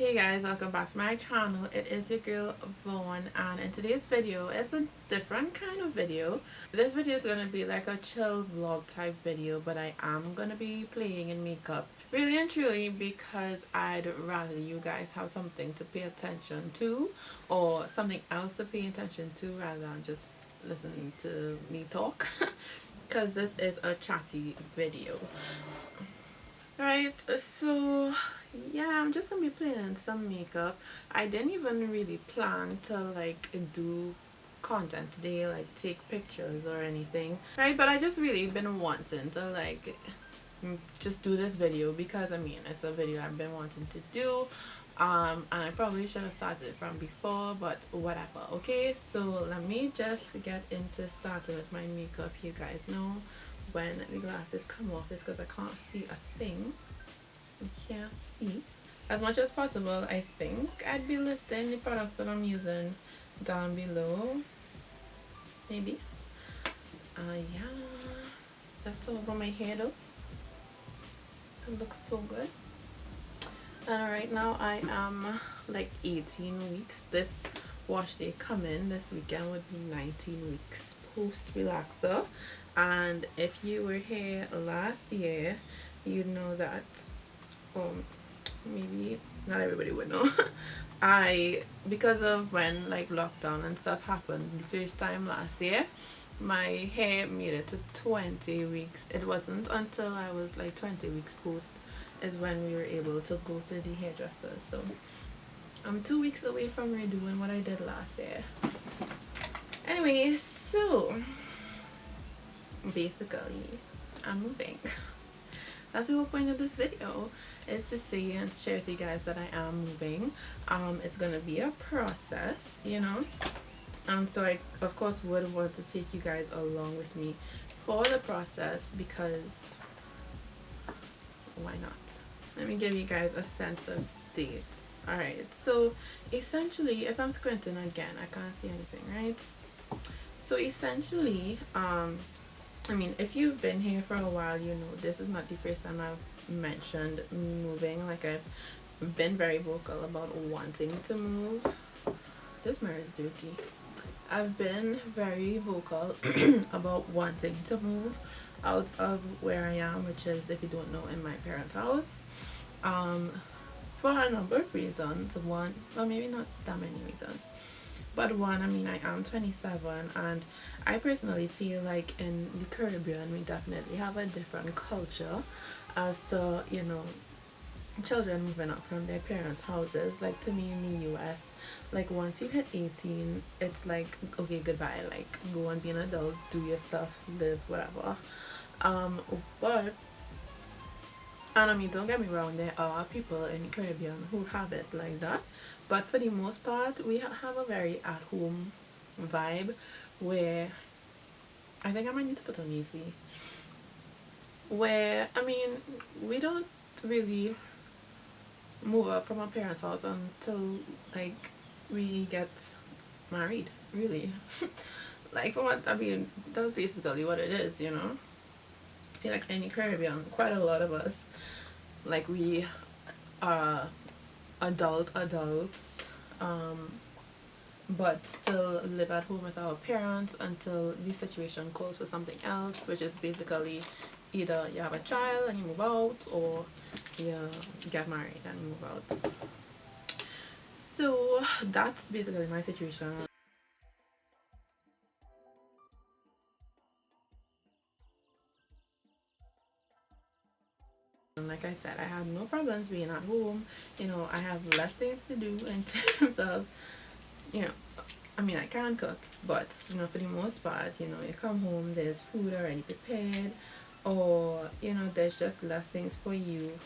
Hey guys, welcome back to my channel. It is your girl Vaughn, and in today's video it's a different kind of video. This video is going to be like a chill vlog type video, but I am going to be playing in makeup really and truly because I'd rather you guys have something to pay attention to or something else to pay attention to rather than just listening to me talk because this is a chatty video. Right, so yeah, I'm just gonna be playing some makeup. I didn't even really plan to like do content today, like take pictures or anything, right? But I just really been wanting to like just do this video because I mean it's a video I've been wanting to do, and I probably should have started it from before, but whatever. Okay, so let me just get into starting with my makeup. You guys know when the glasses come off is because I can't see a thing. I can't see. As much as possible, I think I'd be listing the products that I'm using down below. Maybe. Yeah. That's all over my hair though. It looks so good. And right now I am like 18 weeks. This wash day coming this weekend would be 19 weeks post relaxer. And if you were here last year, you'd know that maybe not everybody would know. Because of when like lockdown and stuff happened the first time last year, my hair made it to 20 weeks. It wasn't until I was like 20 weeks post is when we were able to go to the hairdresser. So I'm 2 weeks away from redoing what I did last year. Anyway, so basically I'm moving. That's the whole point of this video, is to say and share with you guys that I am moving. It's gonna be a process, you know. So I of course would want to take you guys along with me for the process because why not? Let me give you guys a sense of dates. Alright, so essentially, if I'm squinting again, I can't see anything, right? So essentially, I mean, if you've been here for a while, you know this is not the first time I've mentioned moving. Like, I've been very vocal about wanting to move. This mirror is dirty. I've been very vocal about wanting to move out of where I am, which is, if you don't know, in my parents' house. For a number of reasons. One, well, maybe not that many reasons. But one, I mean, I am 27, and I personally feel like in the Caribbean we definitely have a different culture as to, you know, children moving up from their parents' houses. Like, to me in the US, like once you hit 18, it's like, okay, goodbye, like go and be an adult, do your stuff, live, whatever. But and I mean, don't get me wrong, there are people in the Caribbean who have it like that, but for the most part, we have a very at-home vibe where I think I might need to put on easy. Where, I mean, we don't really move up from our parents' house until like we get married, really. Like, for what I mean, that's basically what it is, you know. I feel like in the Caribbean, quite a lot of us, like, we are adults, but still live at home with our parents until the situation calls for something else, which is basically either you have a child and you move out, or you get married and you move out. So that's basically my situation. Like I said, I have no problems being at home. You know, I have less things to do in terms of, you know, I mean, I can cook, but, you know, for the most part, you know, you come home, there's food already prepared, or, you know, there's just less things for you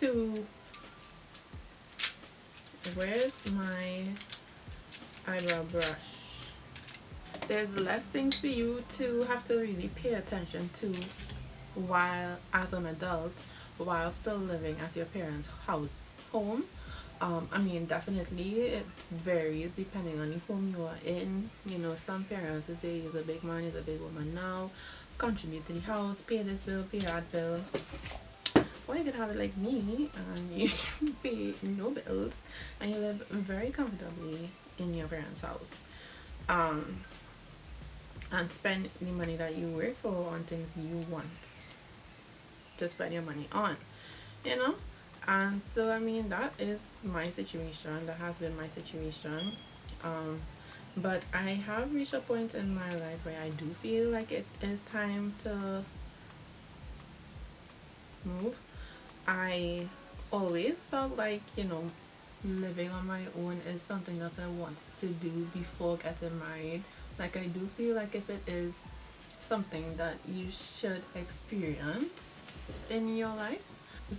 to... Where's my eyebrow brush? There's less things for you to have to really pay attention to while, as an adult, while still living at your parents' home. I mean, definitely it varies depending on the home you are in. You know, some parents will say he's a big man, he's a big woman now, contribute to the house, pay this bill, pay that bill. or you could have it like me and you pay no bills and you live very comfortably in your parents' house. Um, and spend the money that you work for on things you want to spend your money on, you know? And so, I mean, that is my situation. That has been my situation. Um, but I have reached a point in my life where I do feel like it is time to move. I always felt like, living on my own is something that I wanted to do before getting married. Like, I do feel like if it is something that you should experience in your life.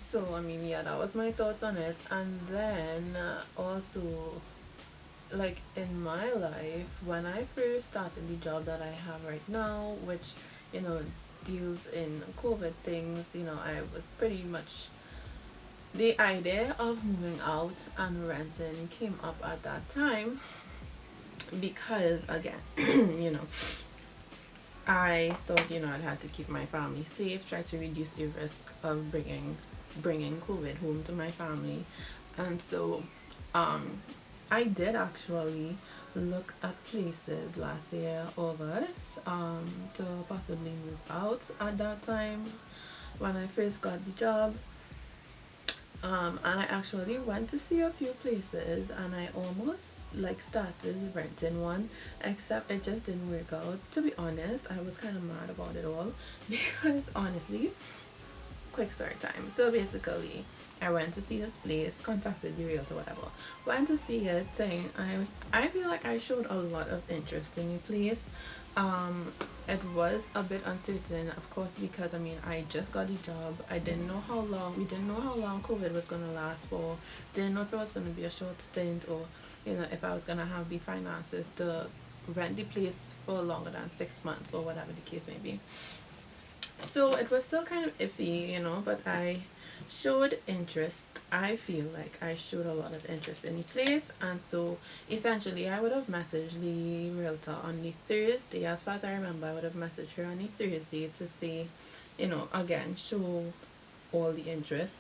So, I mean, yeah, that was my thoughts on it. And then also, like in my life, when I first started the job that I have right now, which, you know, deals in COVID things, I was pretty much, the idea of moving out and renting came up at that time because, again, I thought, I'd have to keep my family safe, try to reduce the risk of bringing COVID home to my family. And so, um, I did actually look at places last year, August, to possibly move out at that time when I first got the job. And I actually went to see a few places and I almost like started renting one, except it just didn't work out. To be honest, I was kind of mad about it all because honestly, quick story time. So basically, I went to see this place, contacted the realtor, whatever. Went to see it, thing. I feel like I showed a lot of interest in the place. It was a bit uncertain, of course, because I mean I just got a job. I didn't know how long. We didn't know how long COVID was gonna last for. Didn't know if it was gonna be a short stint or if I was gonna have the finances to rent the place for longer than 6 months or whatever the case may be. So it was still kind of iffy, but I showed interest. I feel like I showed a lot of interest in the place, and so essentially I would have messaged the realtor on the Thursday. As far as I remember, I would have messaged her on the Thursday to say, again, show all the interest.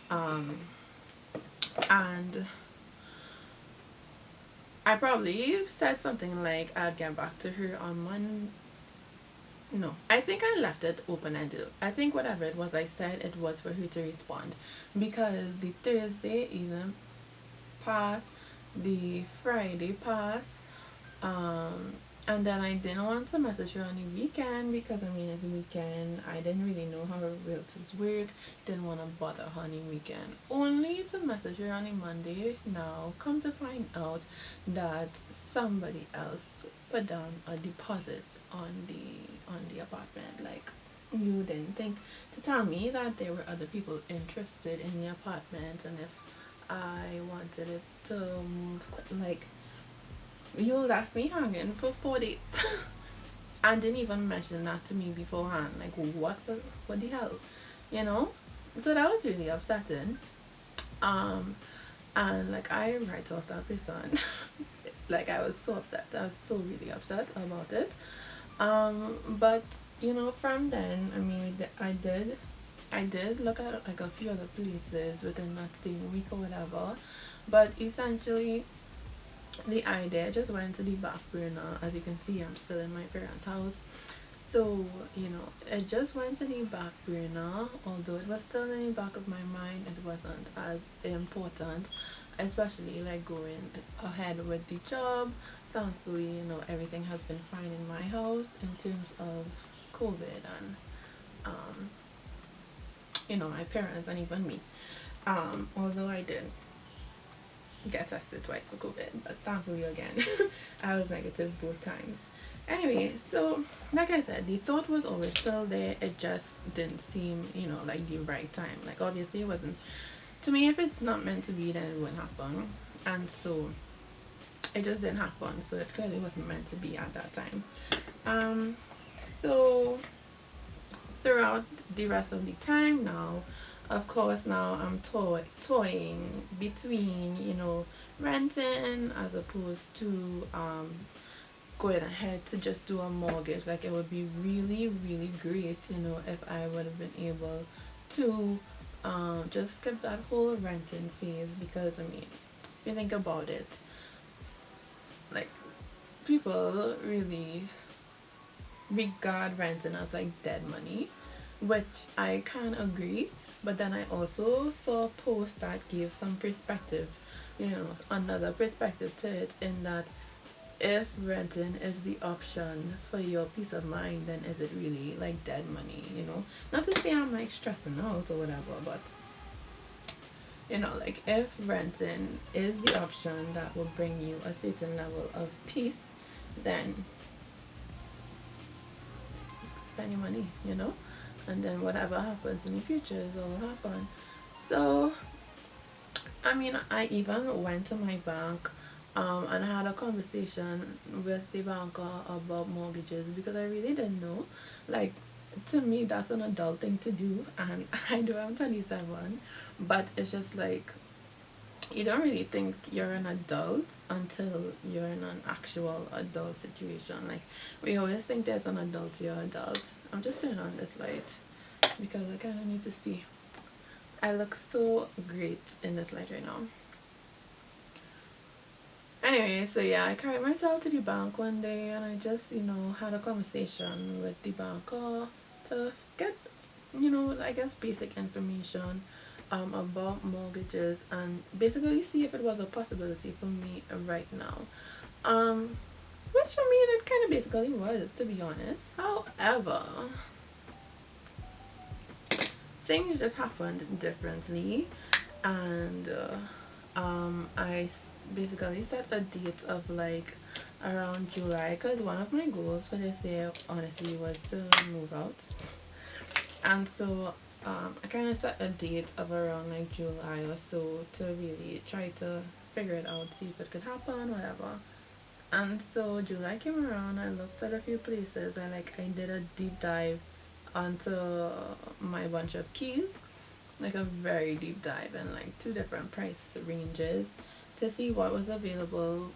Um, and I probably said something like I'd get back to her on Monday. No, I think I left it open ended. I think whatever it was I said, it was for her to respond because the Thursday evening passed, the Friday passed, um, and then I didn't want to message her on the weekend because I mean it's a weekend. I didn't really know how her realtors work. Didn't want to bother her on the weekend. Only to message her on the Monday. Now come to find out that somebody else put down a deposit on the apartment. Like you didn't think to tell me that there were other people interested in the apartment and if I wanted it to move like you left me hanging for 4 days and didn't even mention that to me beforehand. Like, what the hell? You know? So that was really upsetting. Um, and like, I write off that person. Like, I was so upset. I was so really upset about it. But, from then, I mean, I did look at like a few other places within that same week or whatever. But essentially, the idea just went to the back burner. As you can see, I'm still in my parents' house. So, it just went to the back burner. Although it was still in the back of my mind, it wasn't as important, especially like going ahead with the job. Thankfully, everything has been fine in my house in terms of COVID and, um, my parents and even me. Although I did get tested twice for COVID, but thankfully again, I was negative both times. Anyway, so like I said, the thought was always still there. It just didn't seem, like the right time. Like obviously it wasn't. To me, if it's not meant to be, then it wouldn't happen. And so it just didn't happen. So it clearly wasn't meant to be at that time. So throughout the rest of the time now, of course, now I'm toying between, renting as opposed to going ahead to just do a mortgage. Like it would be really, really great, if I would have been able to just skip that whole renting phase, because I mean, if you think about it, like, people really regard renting as like dead money, which I can agree. But then I also saw a post that gave some perspective, another perspective to it, in that if renting is the option for your peace of mind, then is it really like dead money? Not to say I'm like stressing out or whatever, but like, if renting is the option that will bring you a certain level of peace, then spend your money. And then whatever happens in the future is what will happen. So, I mean, I even went to my bank, and I had a conversation with the banker about mortgages, because I really didn't know. Like, to me, that's an adult thing to do, and I do, I'm 27, but it's just like, you don't really think you're an adult until you're in an actual adult situation. Like, we always think there's an adult, you're adult. I'm just turning on this light because I kind of need to see. I look so great in this light right now. Anyway, so yeah, I carried myself to the bank one day, and I just, had a conversation with the banker to get, I guess, basic information about mortgages, and basically see if it was a possibility for me right now. Which, I mean, it kind of basically was, to be honest. However, things just happened differently, and I basically set a date of like around July, because one of my goals for this year honestly was to move out. And so I kind of set a date of around like July or so to really try to figure it out, see if it could happen, whatever. And so July came around, I looked at a few places, I did a deep dive onto my bunch of keys, like a very deep dive, in like two different price ranges, to see what was available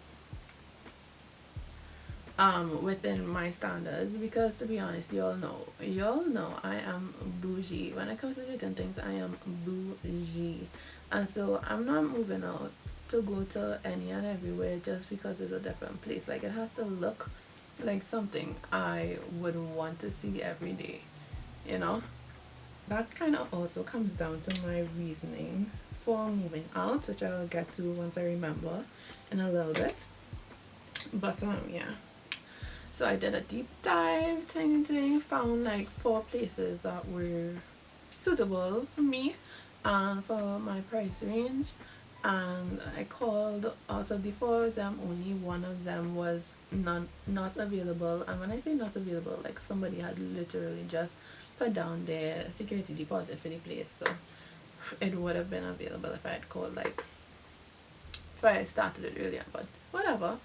within my standards, because to be honest, y'all know I am bougie. When it comes to certain things, I am bougie. And so I'm not moving out to go to any and everywhere just because it's a different place. Like, it has to look like something I would want to see every day, you know that kind of also comes down to my reasoning for moving out, which I'll get to once I remember in a little bit. But yeah. So I did a deep dive, thing, found like 4 places that were suitable for me and for my price range. And I called, out of the 4 of them, only one of them was not available. And when I say not available, like, somebody had literally just put down their security deposit for the place. So it would have been available if I had called, like, if I had started it earlier, but whatever.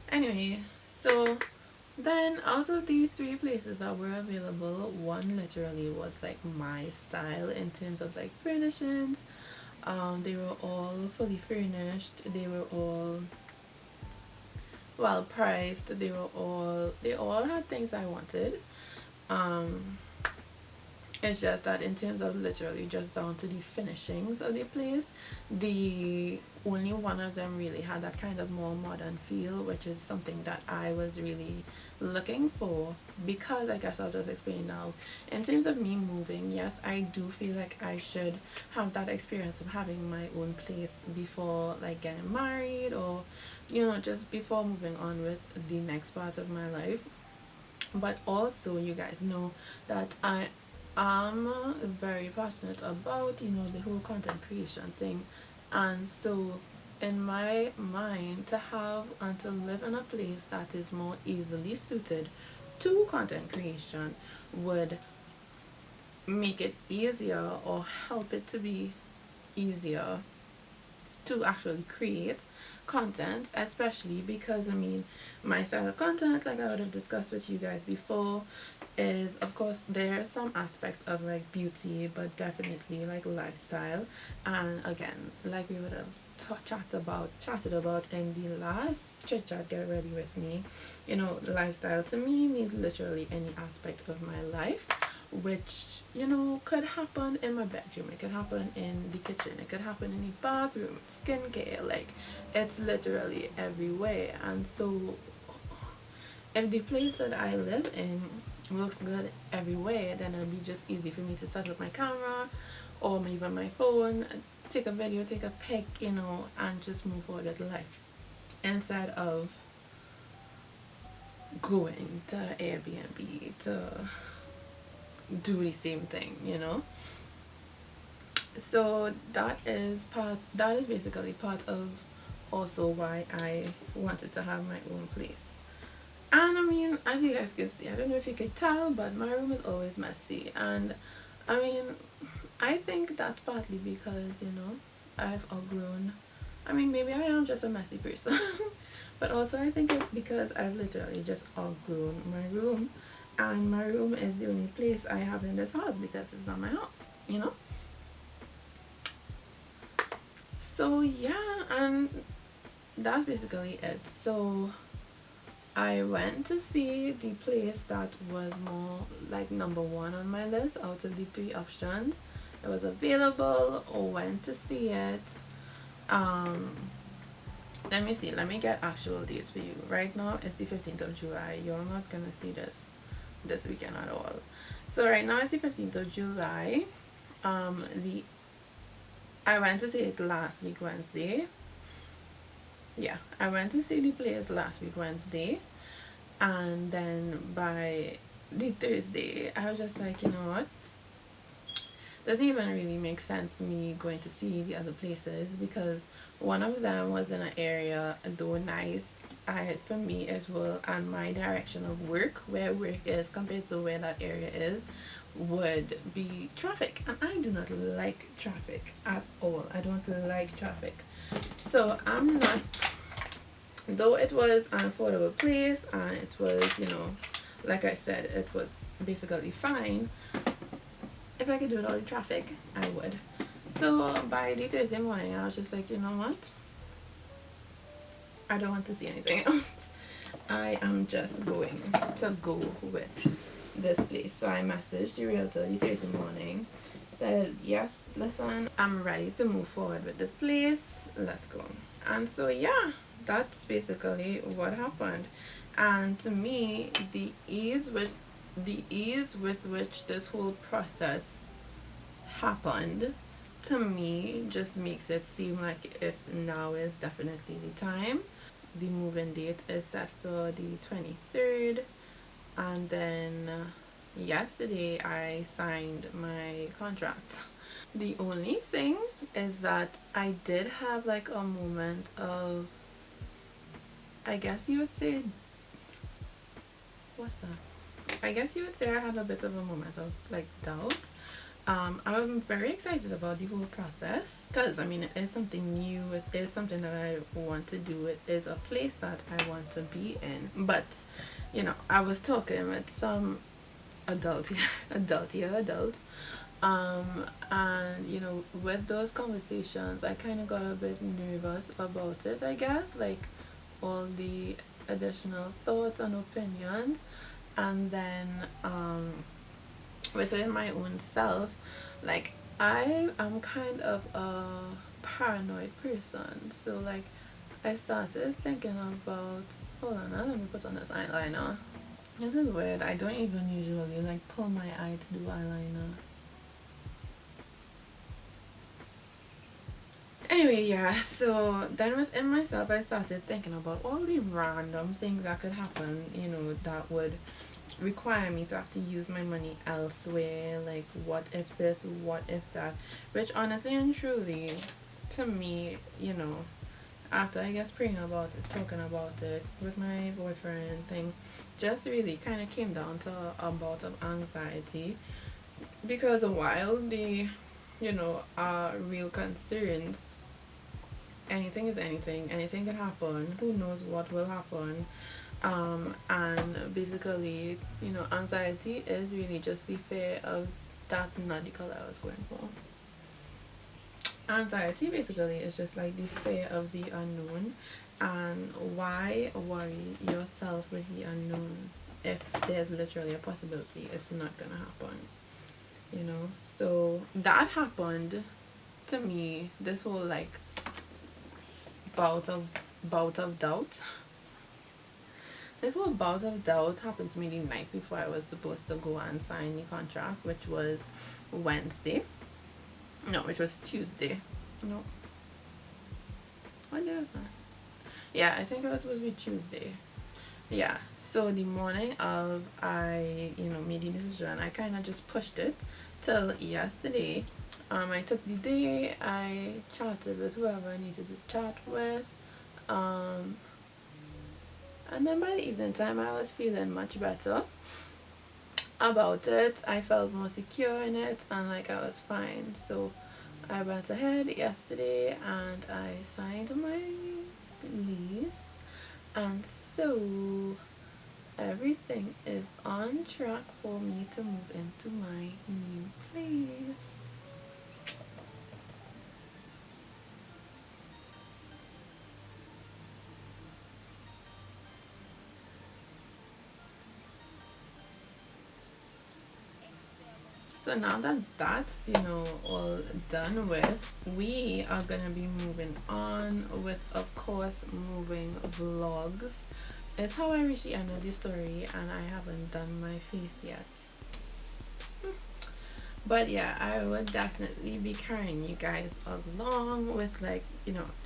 Anyway, so then out of these 3 places that were available, one literally was like my style in terms of like furnishings. They were all fully furnished. They were all well priced. They all had things I wanted. Um, it's just that in terms of literally just down to the finishings of the place, the only one of them really had that kind of more modern feel, which is something that I was really looking for. Because I guess I'll just explain now. In terms of me moving, yes, I do feel like I should have that experience of having my own place before like getting married, or just before moving on with the next part of my life. But also, you guys know that I'm very passionate about the whole content creation thing. And so, in my mind, to have and to live in a place that is more easily suited to content creation would make it easier, or help it to be easier to actually create content, especially because I mean, my style of content, like I would have discussed with you guys before, is, of course, there are some aspects of like beauty, but definitely like lifestyle. And again, like we would have chatted about in the last chit chat, get ready with me, lifestyle to me means literally any aspect of my life. which, you know, could happen in my bedroom, it could happen in the kitchen, it could happen in the bathroom, skincare, like it's literally everywhere. And so if the place that I live in looks good everywhere, then it'll be just easy for me to set up my camera or maybe my phone, take a video, take a pic, you know, and just move forward with life instead of going to Airbnb to do the same thing, you know. So that is basically part of also why I wanted to have my own place. And I mean, as you guys can see, I don't know if you could tell, but my room is always messy. And I mean, I think that's partly because, you know, I've outgrown. I mean, maybe I am just a messy person. But also I think it's because I've literally just outgrown my room. And my room is the only place I have in this house because it's not my house, you know? So yeah, and that's basically it. So I went to see the place that was more like number one on my list out of the three options. It was available, went to see it. Um, let me see, let me get actual dates for you. Right now it's the 15th of July. You're not gonna see this weekend at all. So right now it's the 15th of July. The I went to see it last week Wednesday. Yeah, I went to see the place last week Wednesday, and then by the Thursday I was just like, you know what, doesn't even really make sense me going to see the other places, because one of them was in an area, though nice, for me as well, and my direction of work, where work is compared to where that area is, would be traffic, and I do not like traffic at all. I don't like traffic. So I'm not, though it was an affordable place and it was, you know, like I said, it was basically fine. If I could do it all the traffic, I would. So by the Thursday morning, I was just like, you know what? I don't want to see anything else. I am just going to go with this place. So I messaged the realtor the Thursday morning, said, yes, listen, I'm ready to move forward with this place. Let's go. And so yeah, that's basically what happened. And to me, the ease with which this whole process happened, to me, just makes it seem like if now is definitely the time. The move-in date is set for the 23rd, and then yesterday I signed my contract. The only thing is that I did have like a moment of, I guess you would say, what's that? I guess you would say I had a bit of a moment of like doubt. I'm very excited about the whole process because I mean it is something new, it is something that I want to do, it is a place that I want to be in. But you know, I was talking with some adults and you know, with those conversations I kind of got a bit nervous about it, I guess, like all the additional thoughts and opinions. And then within my own self, like I am kind of a paranoid person, so like I started thinking about, hold on now, let me put on this eyeliner. This is weird, I don't even usually like pull my eye to do eyeliner. Anyway, yeah, so then within myself I started thinking about all the random things that could happen, you know, that would require me to have to use my money elsewhere. Like, what if this, what if that? Which honestly and truly, to me, you know, after I guess praying about it, talking about it with my boyfriend and thing, just really kind of came down to a bout of anxiety, because while the, you know, real concerns, anything is anything, anything can happen, who knows what will happen. And basically, you know, anxiety is really just the fear of, that's not the color I was going for. Anxiety basically is just like the fear of the unknown, and why worry yourself with the unknown if there's literally a possibility it's not gonna happen. you know. So that happened to me. This whole like bout of bout of doubt. This whole bout of doubt happened to me the night before I was supposed to go and sign the contract, which was Wednesday. No, which was Tuesday. No, what day was that? Yeah, I think it was supposed to be Tuesday. Yeah. So the morning of I, made the decision, I kind of just pushed it till yesterday. I took the day, I chatted with whoever I needed to chat with. Um, and then by the evening time, I was feeling much better about it. I felt more secure in it, and like I was fine. So I went ahead yesterday and I signed my lease, and so everything is on track for me to move into my new place. So now that that's, all done with, we are gonna be moving on with, of course, moving vlogs. It's how I reached the end of the story, and I haven't done my face yet. But yeah, I would definitely be carrying you guys along with, like,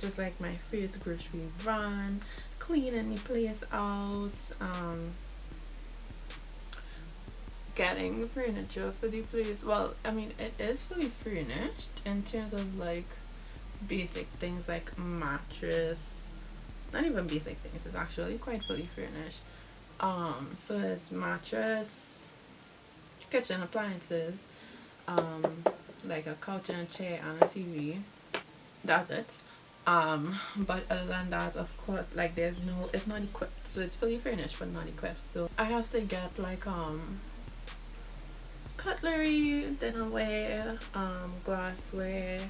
just like my first grocery run, cleaning the place out, getting furniture for the place. Well, I mean, it is fully furnished in terms of like basic things like mattress. Not even basic things, it's actually quite fully furnished. So there's mattress, kitchen appliances, um, like a couch and a chair and a TV. That's it. But other than that, of course, like there's no, it's not equipped. So it's fully furnished but not equipped. So I have to get like cutlery, dinnerware, glassware,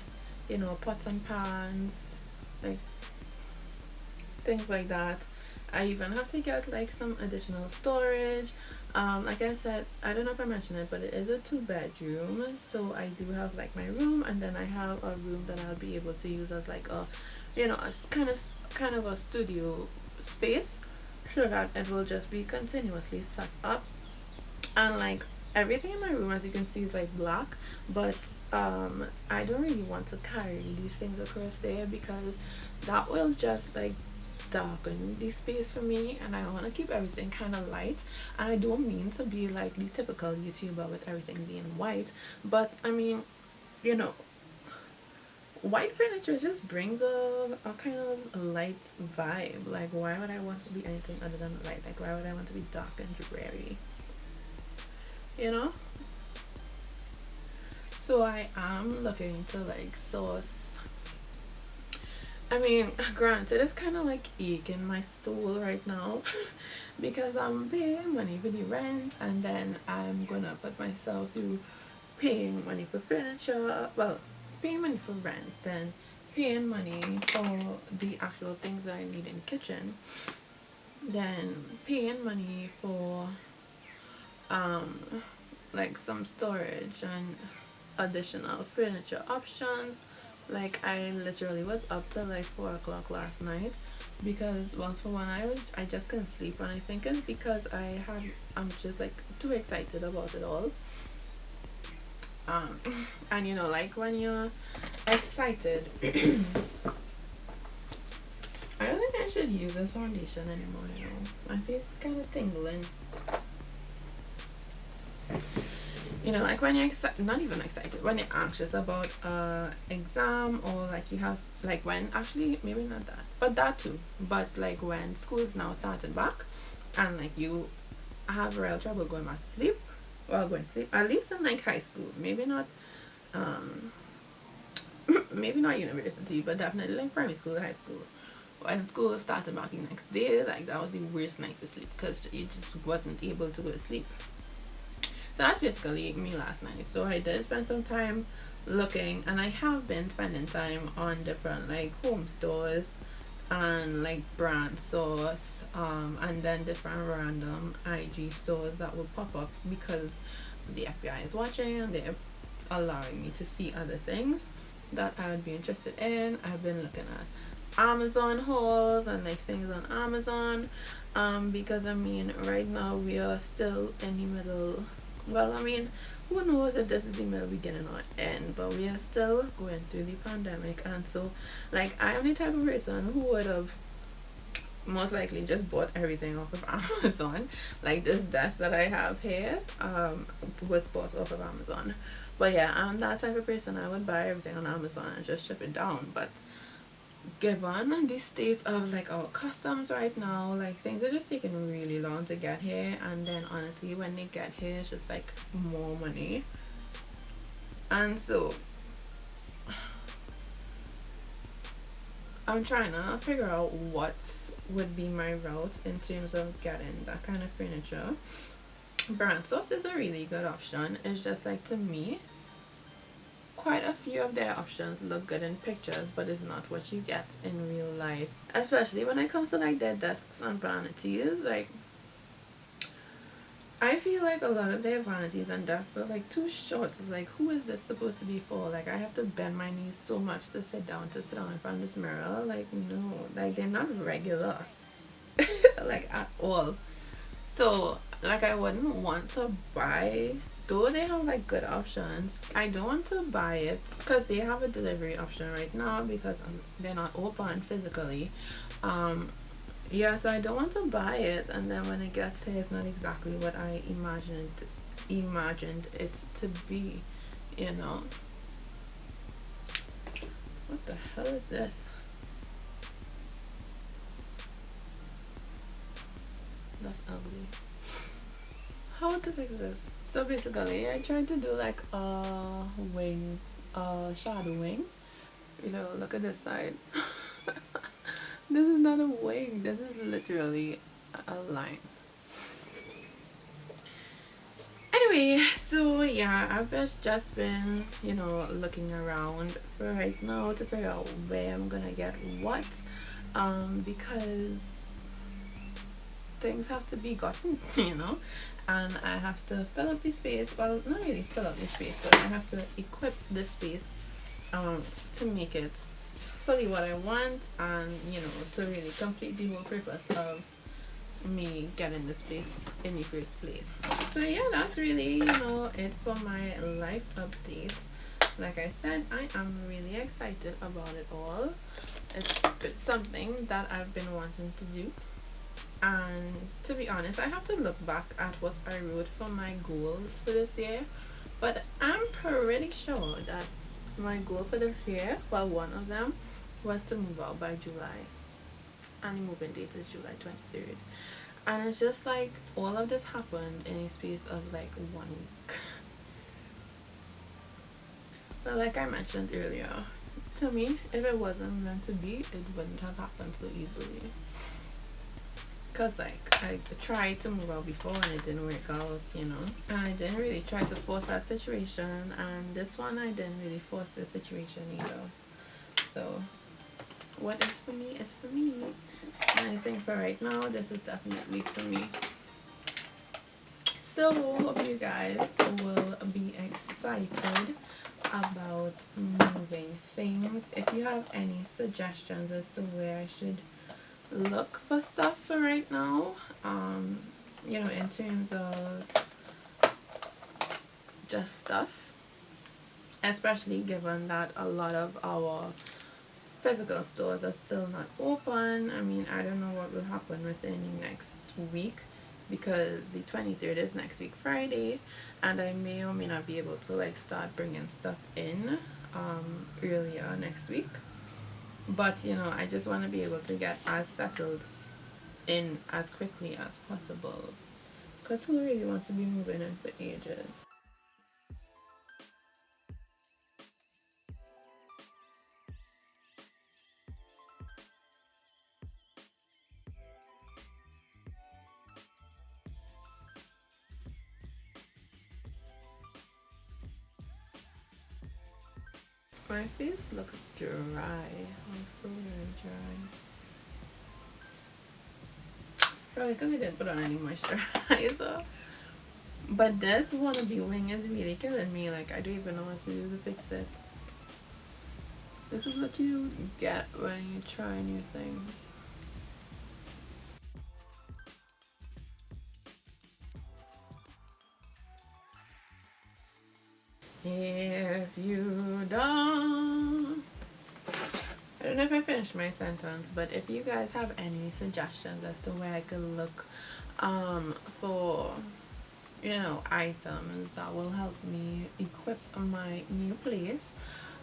pots and pans, like things like that. I even have to get like some additional storage. Like I said, I don't know if I mentioned it, but it is a 2 bedroom. So I do have like my room, and then I have a room that I'll be able to use as like a, kind of a studio space, so that it will just be continuously set up. And like everything in my room, as you can see, is like black, but I don't really want to carry these things across there because that will just like darken the space for me, and I want to keep everything kind of light. And I don't mean to be like the typical YouTuber with everything being white, but I mean, you know white furniture just brings a kind of a light vibe. Like, why would I want to be anything other than light? Like, why would I want to be dark and dreary, you know? So I am looking to like source. I mean, granted, it's kind of like aching my soul right now because I'm paying money for the rent, and then I'm gonna put myself through paying money for furniture. Well, paying money for rent, then paying money for the actual things that I need in the kitchen, then paying money for um like some storage and additional furniture options. Like, I literally was up till like 4 o'clock last night because, well, for one, I just couldn't sleep, and I think it's because I'm just like too excited about it all. um and like when you're excited, I don't think I should use this foundation anymore. My face is kind of tingling. Like when you're not even excited, when you're anxious about exam, or like you have, like, when, actually maybe not that, but that too, but like when school is now starting back, and like you have real trouble going back to sleep, or going to sleep, at least in like high school, maybe not um maybe not university, but definitely like primary school, high school. When school started back the next day, like that was the worst night to sleep because you just wasn't able to go to sleep. So that's basically me last night. So I did spend some time looking, and I have been spending time on different like home stores and like brand stores, and then different random IG stores that will pop up because the FBI is watching and they're allowing me to see other things that I would be interested in. I've been looking at Amazon hauls and like things on Amazon, because I mean right now we are still in the middle. Well, I mean, who knows if this is the middle, beginning, or end, but we are still going through the pandemic, and so like I am the type of person who would have most likely just bought everything off of Amazon. Like this desk that I have here was bought off of Amazon. But yeah, I'm that type of person. I would buy everything on Amazon and just ship it down. But given the state of like our customs right now, like things are just taking really long to get here, and then honestly when they get here it's just like more money. And so I'm trying to figure out what would be my route in terms of getting that kind of furniture. Brand Source is a really good option. It's just like, to me, quite a few of their options look good in pictures, but it's not what you get in real life. Especially when it comes to like their desks and vanities. Like, I feel like a lot of their vanities and desks are like too short. Like, who is this supposed to be for? Like, I have to bend my knees so much to sit down in front of this mirror. Like, no, like they're not regular. Like at all. So like I wouldn't want to buy, though they have like good options, I don't want to buy it because they have a delivery option right now because they're not open physically. Yeah, so I don't want to buy it and then when it gets here it's not exactly what I imagined it to be, you know. What the hell is this? That's ugly. How to fix this? So basically I tried to do like a wing, shadow wing. You know, look at this side. This is not a wing, this is literally a line. Anyway, so yeah, I've just been, you know, looking around for right now to figure out where I'm gonna get what, because things have to be gotten, you know, and I have to fill up the space. Well, not really fill up the space, but I have to equip the space to make it fully what I want, and you know, to really complete the whole purpose of me getting the space in the first place. So yeah, that's really, you know, it for my life update. Like I said, I am really excited about it all. It's something that I've been wanting to do, and to be honest I have to look back at what I wrote for my goals for this year, but I'm pretty sure that my goal for this year, well, one of them was to move out by July, and the moving date is July 23rd, and it's just like all of this happened in a space of like 1 week. But like I mentioned earlier, to me, if it wasn't meant to be, it wouldn't have happened so easily. Cause like I tried to move out before and it didn't work out, you know. And I didn't really try to force that situation, and this one I didn't really force the situation either. So what is for me is for me. And I think for right now this is definitely for me. So hope you guys will be excited about moving things. If you have any suggestions as to where I should look for stuff for right now, you know, in terms of just stuff, especially given that a lot of our physical stores are still not open. I mean, I don't know what will happen within the next week, because the 23rd is next week Friday, and I may or may not be able to like start bringing stuff in earlier next week. But you know, I just want to be able to get as settled in as quickly as possible, because who really wants to be moving in for ages? My face looks dry, like so very dry. Probably because I didn't put on any moisturizer. But this wannabe wing is really killing me. Like, I don't even know what to do to fix it. This is what you get when you try new things. If you don't. I don't know if I finished my sentence, but if you guys have any suggestions as to where I could look for, items that will help me equip my new place,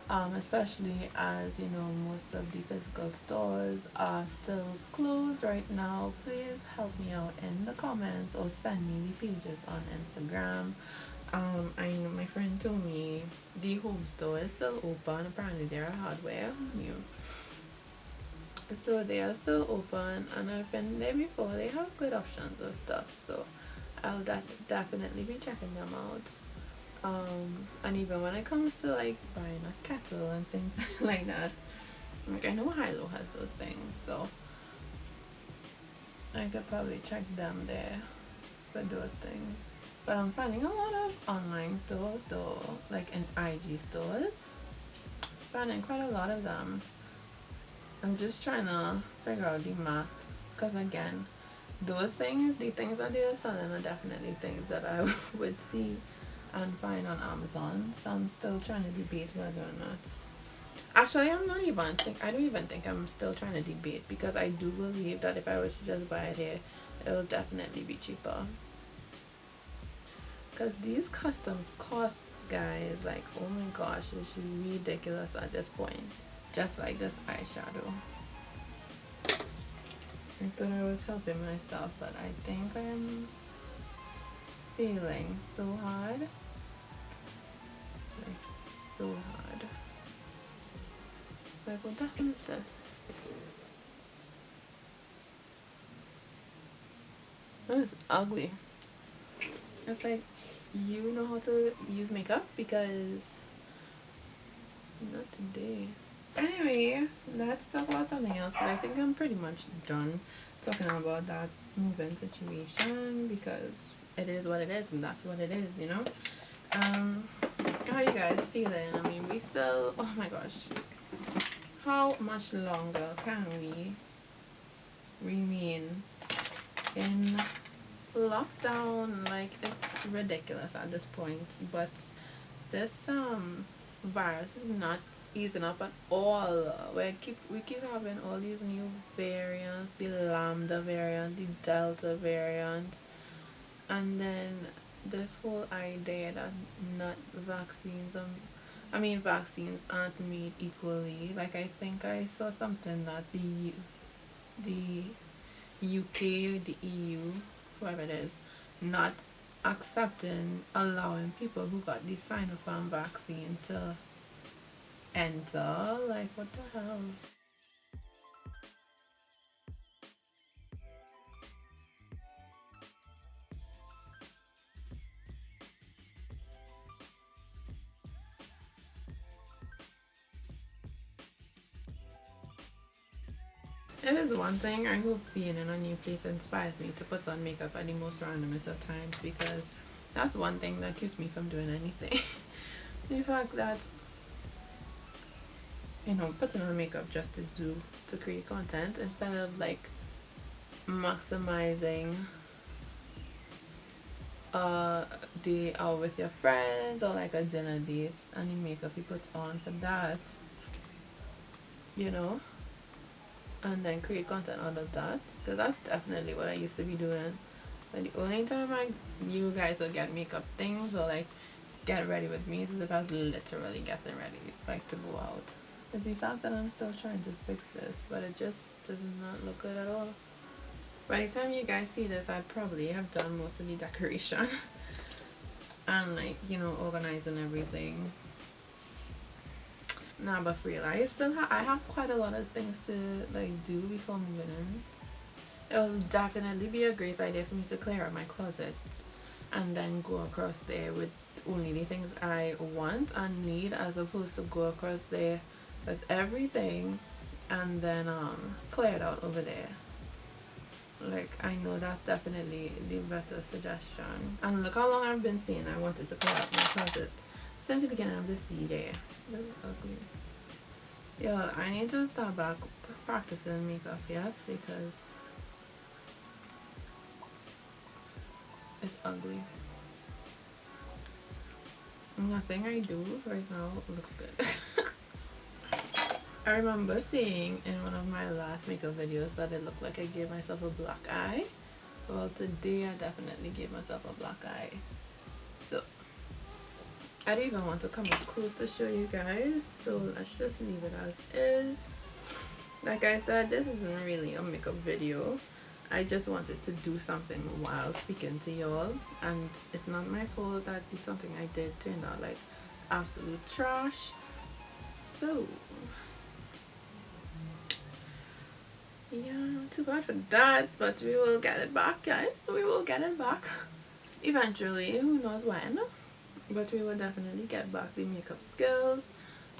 especially as most of the physical stores are still closed right now, please help me out in the comments or send me the pages on Instagram. I know my friend told me the home store is still open. Apparently, they're a hardware. So they are still open, and I've been there before. They have good options of stuff, so I'll definitely be checking them out. And even when it comes to like buying a kettle and things like that, like I know Hilo has those things, so I could probably check them there for those things. But I'm finding a lot of online stores though, like in IG stores. Finding quite a lot of them. I'm just trying to figure out the math, because again, those things, the things that they're selling are definitely things that I would see and find on Amazon. So I'm still trying to debate whether or not. Actually, I don't even think I'm still trying to debate, because I do believe that if I was to just buy it here, it will definitely be cheaper. Because these customs costs, guys, like, oh my gosh, it's ridiculous at this point. Just like this eyeshadow. I thought I was helping myself, but I think I'm feeling so hard. Like, so hard. Like, what the hell is this? Oh, it's ugly. It's like, you know how to use makeup? Because not today. Anyway, let's talk about something else, but I think I'm pretty much done talking about that move-in situation, because it is what it is and that's what it is. Um, how you guys feeling? I mean, we still, oh my gosh, how much longer can we remain in lockdown? Like, it's ridiculous at this point, but this virus is not easing up at all. We keep having all these new variants, the Lambda variant, the Delta variant, and then this whole idea that not vaccines vaccines aren't made equally. Like, I think I saw something that the UK, the EU, whoever it is, not allowing people who got the Sinopharm vaccine to enter. Like, what the hell? It is one thing. I hope being in a new place inspires me to put on makeup at the most randomest of times, because that's one thing that keeps me from doing anything. The fact that, putting on makeup just to create content, instead of like maximizing a day out with your friends or like a dinner date, and the makeup you put on for that, you know, and then create content out of that, because that's definitely what I used to be doing. But the only time you guys will get makeup things or like get ready with me is if I was literally getting ready, like to go out. It's the fact that I'm still trying to fix this, but it just does not look good at all. By the time you guys see this, I probably have done most of the decoration and like, organizing everything. Nah, but for real, I have quite a lot of things to like do before moving in. It will definitely be a great idea for me to clear out my closet and then go across there with only the things I want and need, as opposed to go across there with everything and then clear it out over there. Like, I know that's definitely the better suggestion. And look how long I've been saying I wanted to clear up my closet since the beginning of this year. This is ugly. Yo, I need to start back practicing makeup, yes, because it's ugly. Nothing I do right now looks good. I remember seeing in one of my last makeup videos that it looked like I gave myself a black eye. Well, today I definitely gave myself a black eye. So, I don't even want to come up close to show you guys, so let's just leave it as is. Like I said, this isn't really a makeup video. I just wanted to do something while speaking to y'all, and it's not my fault that something I did turned out like absolute trash. So yeah, too bad for that, but we will get it back, guys. We will get it back eventually. Who knows when? But we will definitely get back the makeup skills.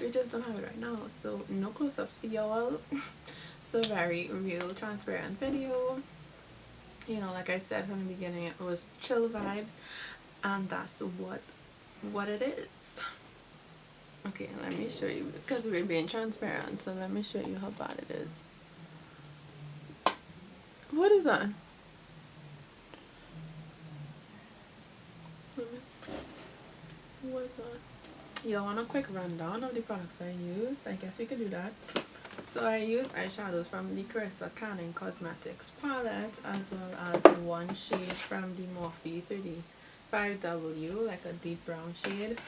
We just don't have it right now, so no close-ups for y'all. So very real, transparent video. You know, like I said from the beginning, it was chill vibes, and that's what it is. Okay, let me show you, because we're being transparent, so let me show you how bad it is. What is that? What is that? You want a quick rundown of the products I used? I guess we could do that. So I used eyeshadows from the Carissa Canning Cosmetics palette, as well as one shade from the Morphe 35W, like a deep brown shade.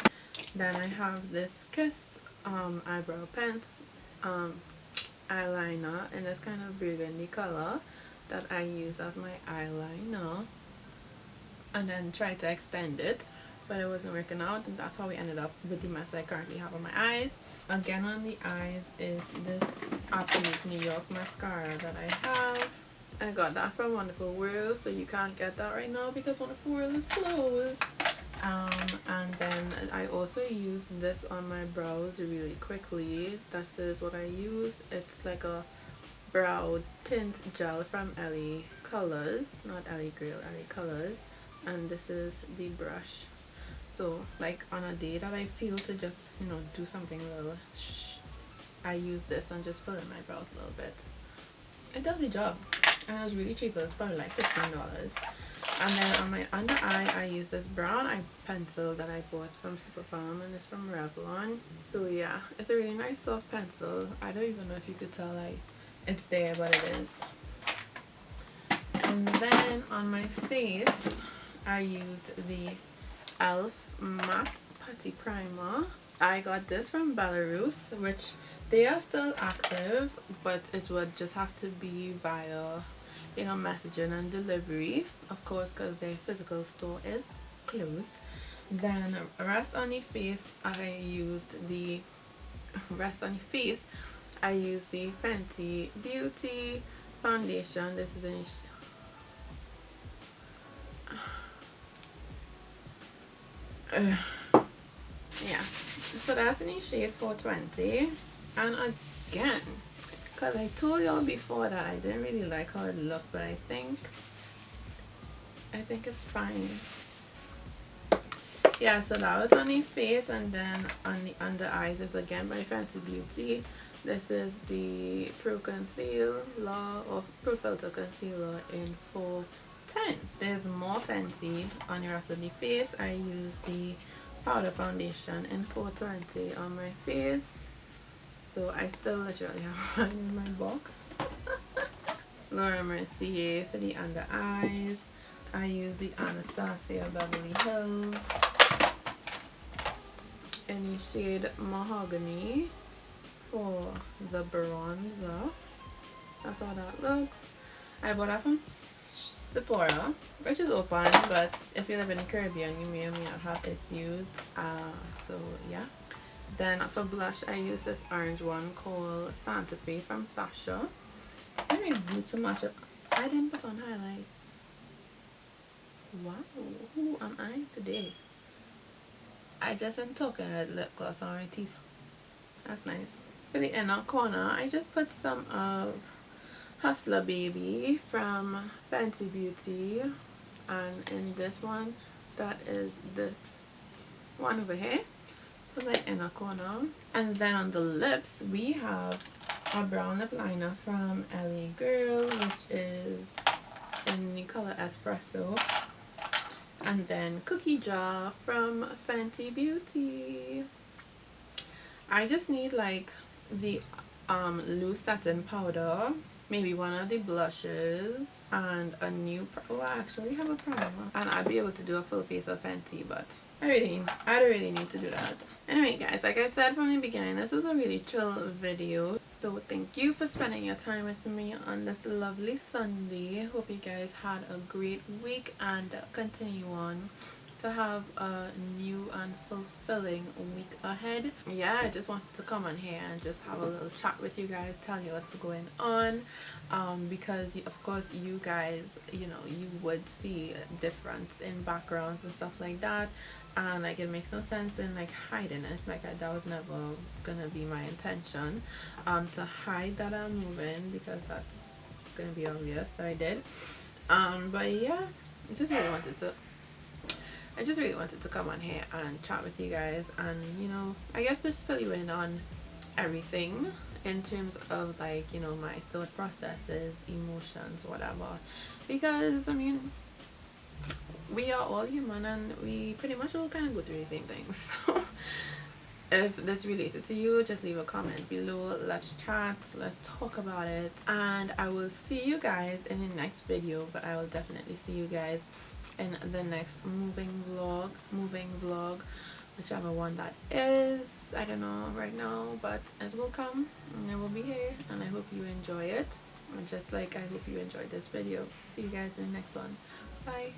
Then I have this Kiss eyebrow eyeliner in this kind of burgundy color that I use as my eyeliner, and then try to extend it, but it wasn't working out, and that's how we ended up with the mess I currently have on my eyes. Again, on the eyes is this Absolute New York mascara that I have. I got that from Wonderful World, so you can't get that right now because Wonderful World is closed. And then I also use this on my brows really quickly. This is what I use. It's like a brow tint gel from LA Colors, not LA Girl, LA Colors. And this is the brush. So like on a day that I feel to just, you know, do something a little I use this and just fill in my brows a little bit. It does the job, and it was really cheap. It was probably like $15. And then on my under eye, I use this brown eye pencil that I bought from Superfarm, and it's from Revlon. So yeah, it's a really nice soft pencil. I don't even know if you could tell like it's there, but it is. And then on my face, I used the e.l.f. Matte Putty Primer. I got this from Belarus, which they are still active, but it would just have to be via, you know, messaging and delivery, of course, because their physical store is closed. Then rest on the face, I used the Fenty Beauty foundation. This is in yeah, so that's in the shade 420. And again, because I told y'all before that I didn't really like how it looked, but I think it's fine. Yeah, so that was on the face, and then on the under eyes is again by Fenty Beauty. This is the Pro Concealer or Pro Filter Concealer in 410. There's more Fenty on the rest of the face. I use the powder foundation in 420 on my face. So I still literally have one in my box. Laura Mercier for the under eyes. I use the Anastasia Beverly Hills in the shade Mahogany for the bronzer. That's how that looks. I bought that from Sephora, which is open, but if you live in the Caribbean, you may or may not have issues. So yeah. Then for blush, I use this orange one called Santa Fe from Sasha. I didn't do too much. I didn't put on highlight. Wow, who am I today? I just am talking lip gloss on my teeth. That's nice. For the inner corner, I just put some of Hustler Baby from Fancy Beauty, and in this one, that is this one over here for my inner corner. And then on the lips we have a brown lip liner from LA Girl, which is in the color Espresso. And then Cookie Jar from Fancy Beauty. I just need like the loose satin powder, maybe one of the blushes, and a new oh, I actually have a primer, and I'd be able to do a full face of Fenty, but I don't really need to do that. Anyway guys, like I said from the beginning, this was a really chill video, so thank you for spending your time with me on this lovely Sunday. Hope you guys had a great week and continue on to have a new and fulfilling week ahead. Yeah, I just wanted to come on here and just have a little chat with you guys, tell you what's going on, because of course you guys, you know, you would see a difference in backgrounds and stuff like that, and like it makes no sense in like hiding it. Like that was never gonna be my intention, to hide that I'm moving, because that's gonna be obvious that I did. But yeah, I just really wanted to come on here and chat with you guys, and you know, I guess just fill you in on everything in terms of like, you know, my thought processes, emotions, whatever, because I mean, we are all human and we pretty much all kind of go through the same things. So if this related to you, just leave a comment below, let's chat, let's talk about it, and I will see you guys in the next video. But I will definitely see you guys in the next moving vlog, whichever one that is. I don't know right now, but it will come and it will be here, and I hope you enjoy it, and just like I hope you enjoyed this video. See you guys in the next one. Bye.